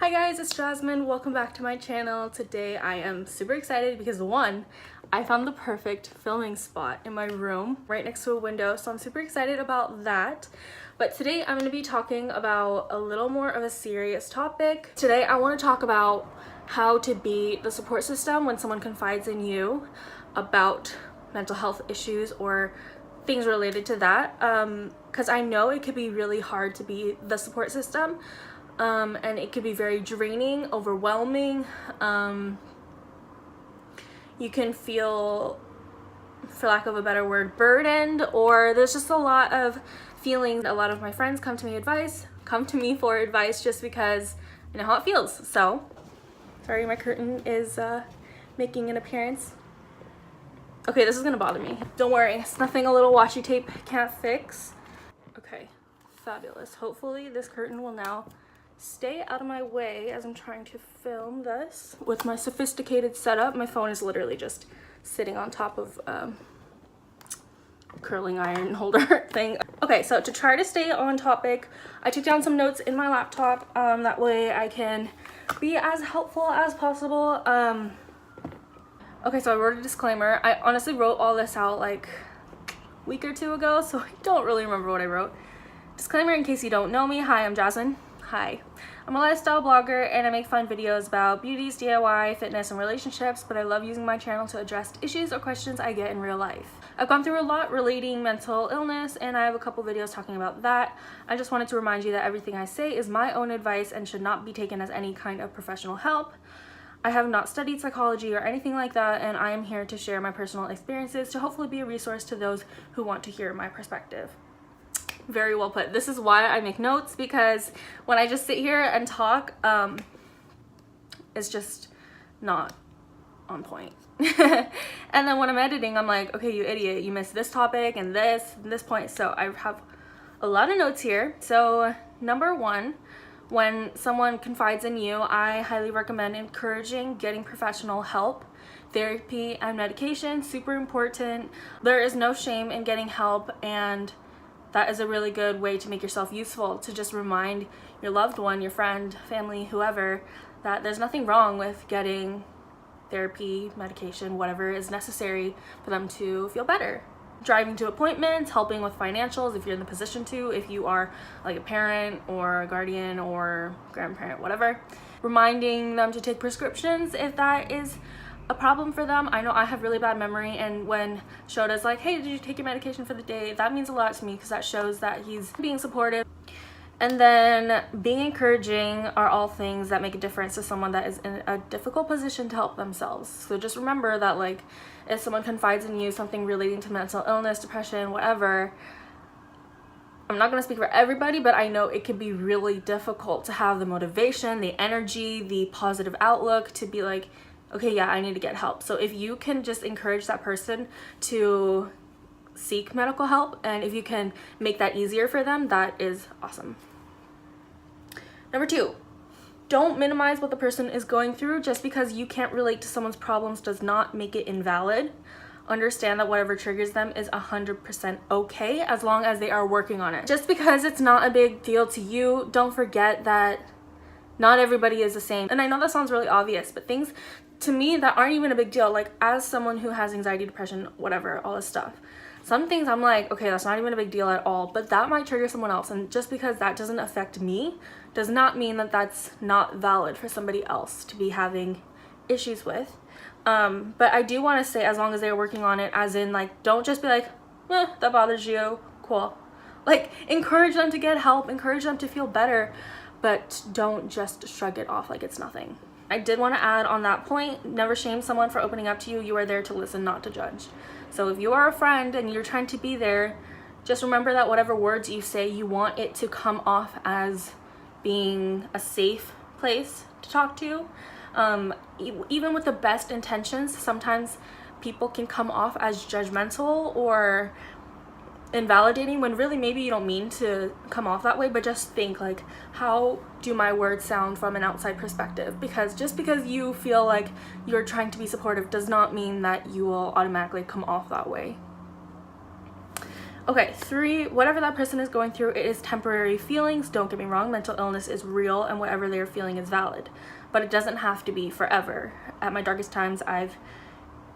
Hi guys, it's Jasmine. Welcome back to my channel. Today I am super excited because one, I found the perfect filming spot in my room right next to a window, so I'm super excited about that. But today I'm going to be talking about a little more of a serious topic. Today I want to talk about how to be the support system when someone confides in you about mental health issues or things related to that, because I know it could be really hard to be the support system. And it could be very draining, overwhelming. You can feel, for lack of a better word, burdened, or there's just a lot of feelings. A lot of my friends come to me for advice just because I know how it feels. So, sorry, my curtain is making an appearance. Okay, this is gonna bother me. Don't worry, it's nothing a little washi tape can't fix. Okay, fabulous. Hopefully this curtain will now stay out of my way as I'm trying to film this with my sophisticated setup. My phone is literally just sitting on top of curling iron holder thing. Okay, so to try to stay on topic, I took down some notes in my laptop. That way I can be as helpful as possible. Okay, so I wrote a disclaimer. I honestly wrote all this out like a week or two ago, so I don't really remember what I wrote. Disclaimer in case you don't know me. Hi, I'm Jasmine. Hi. I'm a lifestyle blogger and I make fun videos about beauties, DIY, fitness, and relationships, but I love using my channel to address issues or questions I get in real life. I've gone through a lot relating mental illness and I have a couple videos talking about that. I just wanted to remind you that everything I say is my own advice and should not be taken as any kind of professional help. I have not studied psychology or anything like that, and I am here to share my personal experiences to hopefully be a resource to those who want to hear my perspective. Very well put. This is why I make notes, because when I just sit here and talk, it's just not on point. And then when I'm editing, I'm like, okay, you idiot, you missed this topic and this point. So I have a lot of notes here. So number one, when someone confides in you, I highly recommend encouraging getting professional help. Therapy and medication, super important. There is no shame in getting help, and that is a really good way to make yourself useful, to just remind your loved one, your friend, family, whoever, that there's nothing wrong with getting therapy, medication, whatever is necessary for them to feel better. Driving to appointments, helping with financials if you're in the position to, if you are like a parent or a guardian or grandparent, whatever. Reminding them to take prescriptions if that is a problem for them. I know I have really bad memory, and when Shoda's like, hey, did you take your medication for the day? That means a lot to me because that shows that he's being supportive. And then being encouraging are all things that make a difference to someone that is in a difficult position to help themselves. So just remember that, like, if someone confides in you something relating to mental illness, depression, whatever, I'm not going to speak for everybody, but I know it can be really difficult to have the motivation, the energy, the positive outlook to be like, okay, yeah, I need to get help. So if you can just encourage that person to seek medical help, and if you can make that easier for them, that is awesome. Number two, don't minimize what the person is going through. Just because you can't relate to someone's problems does not make it invalid. Understand that whatever triggers them is 100% okay as long as they are working on it. Just because it's not a big deal to you, don't forget that not everybody is the same. And I know that sounds really obvious, but things to me that aren't even a big deal, like as someone who has anxiety, depression, whatever, all this stuff, some things I'm like, okay, that's not even a big deal at all, but that might trigger someone else. And just because that doesn't affect me does not mean that that's not valid for somebody else to be having issues with. But I do want to say, as long as they're working on it, as in, like, don't just be like, that bothers you, cool. Like, encourage them to get help, encourage them to feel better, but don't just shrug it off like it's nothing. I did want to add on that point, never shame someone for opening up to you. You are there to listen, not to judge. So if you are a friend and you're trying to be there, just remember that whatever words you say, you want it to come off as being a safe place to talk to. Even with the best intentions, sometimes people can come off as judgmental or invalidating when really maybe you don't mean to come off that way, but just think, like, how do my words sound from an outside perspective? Because just because you feel like you're trying to be supportive does not mean that you will automatically come off that way. Okay, 3, whatever that person is going through, it is temporary feelings. Don't get me wrong, mental illness is real and whatever they're feeling is valid, but it doesn't have to be forever. At my darkest times,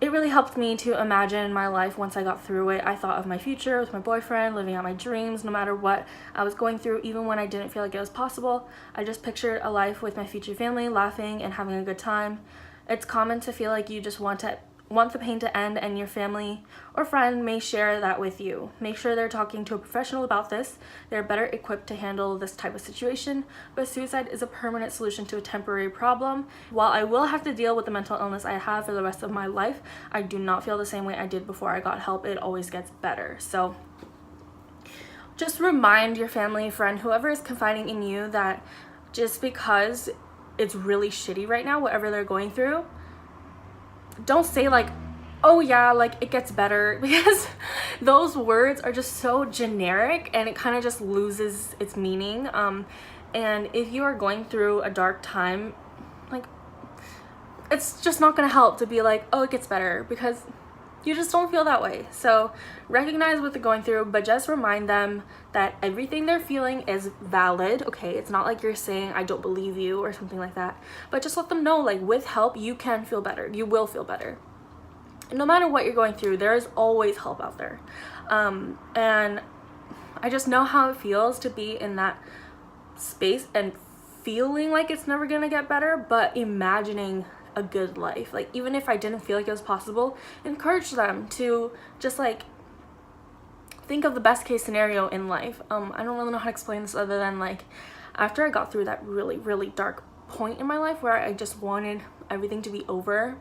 it really helped me to imagine my life once I got through it. I thought of my future with my boyfriend, living out my dreams, no matter what I was going through, even when I didn't feel like it was possible. I just pictured a life with my future family, laughing and having a good time. It's common to feel like you just want the pain to end, and your family or friend may share that with you. Make sure they're talking to a professional about this. They're better equipped to handle this type of situation, but suicide is a permanent solution to a temporary problem. While I will have to deal with the mental illness I have for the rest of my life, I do not feel the same way I did before I got help. It always gets better. So just remind your family, friend, whoever is confiding in you, that just because it's really shitty right now, whatever they're going through, don't say like, oh yeah, like it gets better, because those words are just so generic and it kind of just loses its meaning. And if you are going through a dark time, like, it's just not gonna help to be like, oh, it gets better, because you just don't feel that way. So recognize what they're going through, but just remind them that everything they're feeling is valid. Okay, it's not like you're saying I don't believe you or something like that, but just let them know, like, with help you can feel better, you will feel better. And no matter what you're going through, there is always help out there. And I just know how it feels to be in that space and feeling like it's never gonna get better, but imagining a good life. Like, even if I didn't feel like it was possible, encourage them to just like think of the best case scenario in life. I don't really know how to explain this other than, like, after I got through that really, really dark point in my life where I just wanted everything to be over,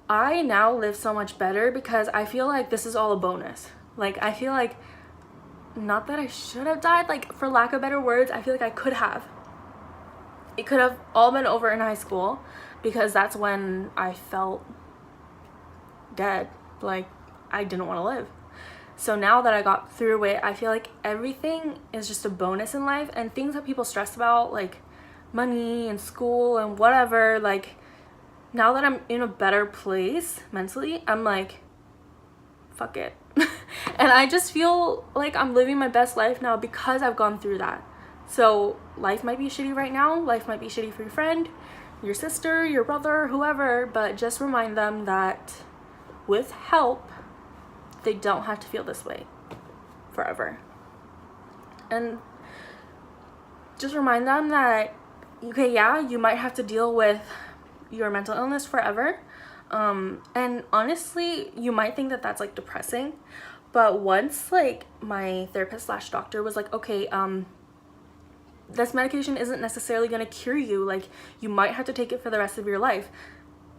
I now live so much better, because I feel like this is all a bonus. Like, I feel like, not that I should have died, like, for lack of better words, I feel like I could have. It could have all been over in high school, because that's when I felt dead. Like, I didn't want to live. So now that I got through it, I feel like everything is just a bonus in life, and things that people stress about, like money and school and whatever, like, now that I'm in a better place mentally, I'm like, fuck it. And I just feel like I'm living my best life now because I've gone through that. So life might be shitty right now, life might be shitty for your friend, your sister, your brother, whoever, but just remind them that with help, they don't have to feel this way forever. And just remind them that, okay, yeah, you might have to deal with your mental illness forever. And honestly, you might think that that's like depressing, but once like my therapist / doctor was like, okay, this medication isn't necessarily going to cure you, like, you might have to take it for the rest of your life,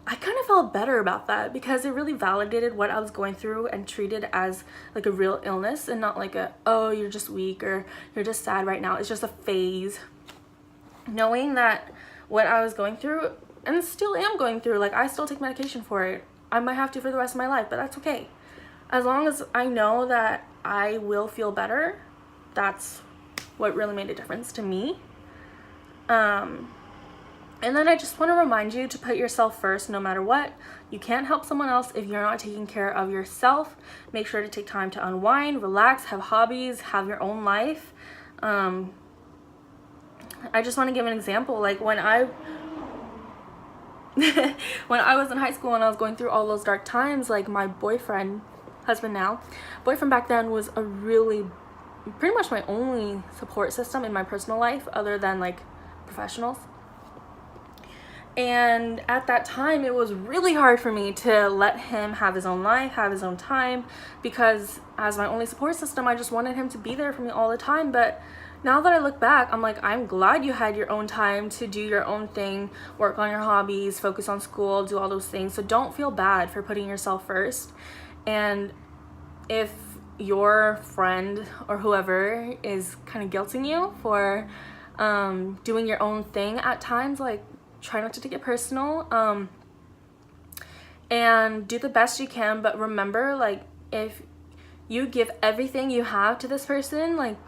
I kind of felt better about that, because it really validated what I was going through and treated as like a real illness, and not like a, oh, you're just weak or you're just sad right now, it's just a phase. Knowing that what I was going through, and still am going through, like, I still take medication for it, I might have to for the rest of my life, but that's okay. As long as I know that I will feel better, that's what really made a difference to me. And then I just want to remind you to put yourself first no matter what. You can't help someone else if you're not taking care of yourself. Make sure to take time to unwind, relax, have hobbies, have your own life. I just want to give an example. Like, when I when I was in high school and I was going through all those dark times, like, my boyfriend, husband now, boyfriend back then was a really, pretty much my only support system in my personal life other than like professionals. And at that time, it was really hard for me to let him have his own life, have his own time, because as my only support system, I just wanted him to be there for me all the time. But now that I look back, I'm like, I'm glad you had your own time to do your own thing, work on your hobbies, focus on school, do all those things. So don't feel bad for putting yourself first. And if your friend or whoever is kind of guilting you for doing your own thing at times, like, try not to take it personal, and do the best you can. But remember, like, if you give everything you have to this person, like,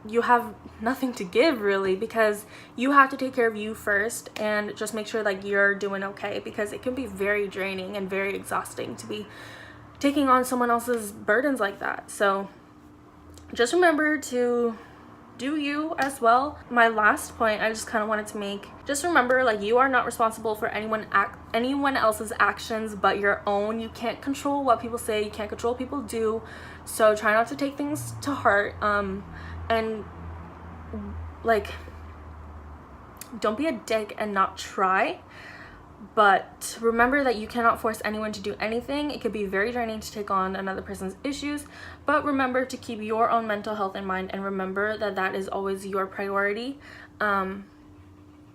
you have nothing to give really, because you have to take care of you first, and just make sure like you're doing okay, because it can be very draining and very exhausting to be taking on someone else's burdens like that. So just remember to do you as well. My last point I just kind of wanted to make, just remember, like, you are not responsible for anyone else's actions but your own. You can't control what people say, you can't control what people do, so try not to take things to heart. And like, don't be a dick and not try. But remember that you cannot force anyone to do anything. It could be very draining to take on another person's issues, but remember to keep your own mental health in mind, and remember that that is always your priority. And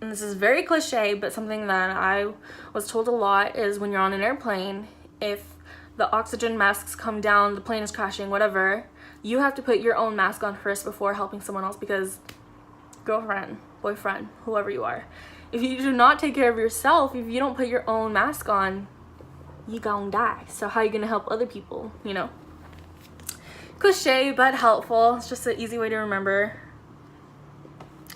this is very cliche, but something that I was told a lot is when you're on an airplane, if the oxygen masks come down, the plane is crashing, whatever, you have to put your own mask on first before helping someone else, because girlfriend, boyfriend, whoever you are, if you do not take care of yourself, if you don't put your own mask on, you gonna die. So how are you gonna help other people, you know? Cliche, but helpful. It's just an easy way to remember.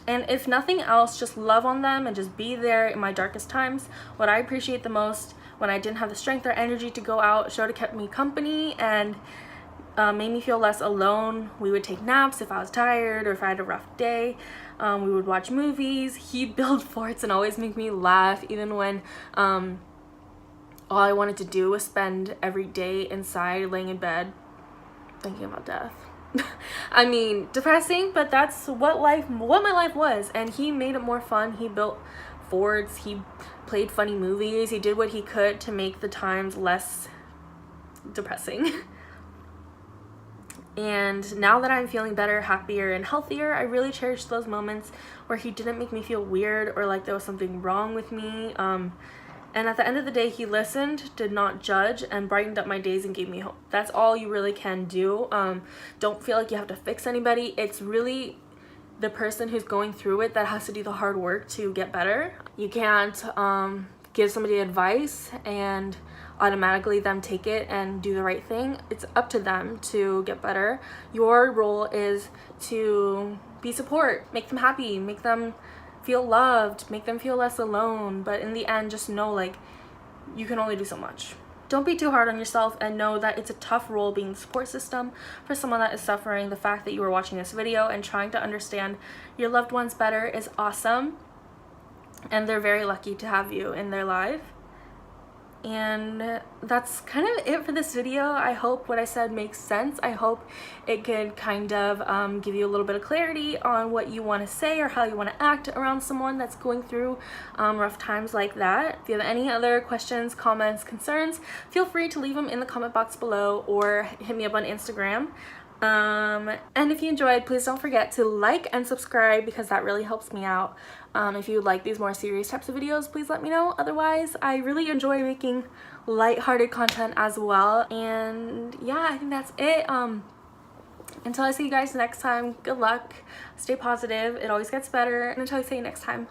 And if nothing else, just love on them and just be there in my darkest times. What I appreciate the most, when I didn't have the strength or energy to go out, Shota kept me company and made me feel less alone. We would take naps if I was tired or if I had a rough day. We would watch movies. He'd build forts and always make me laugh, even when all I wanted to do was spend every day inside, laying in bed, thinking about death. I mean, depressing, but that's what my life was. And he made it more fun. He built forts. He played funny movies. He did what he could to make the times less depressing. And now that I'm feeling better, happier, and healthier, I really cherish those moments where he didn't make me feel weird or like there was something wrong with me. And at the end of the day, he listened, did not judge, and brightened up my days and gave me hope. That's all you really can do. Don't feel like you have to fix anybody. It's really the person who's going through it that has to do the hard work to get better. You can't give somebody advice and automatically them take it and do the right thing. It's up to them to get better. Your role is to be support, make them happy, make them feel loved, make them feel less alone. But in the end, just know, like, you can only do so much. Don't be too hard on yourself, and know that it's a tough role being the support system for someone that is suffering. The fact that you are watching this video and trying to understand your loved ones better is awesome, and they're very lucky to have you in their life. And that's kind of it for this video. I hope what I said makes sense. I hope it could kind of give you a little bit of clarity on what you want to say or how you want to act around someone that's going through rough times like that. If you have any other questions, comments, concerns, feel free to leave them in the comment box below or hit me up on Instagram. And if you enjoyed, please don't forget to like and subscribe, because that really helps me out. If you like these more serious types of videos, please let me know. Otherwise, I really enjoy making lighthearted content as well. And yeah, I think that's it. Until I see you guys next time, good luck, stay positive, it always gets better, and until I see you next time,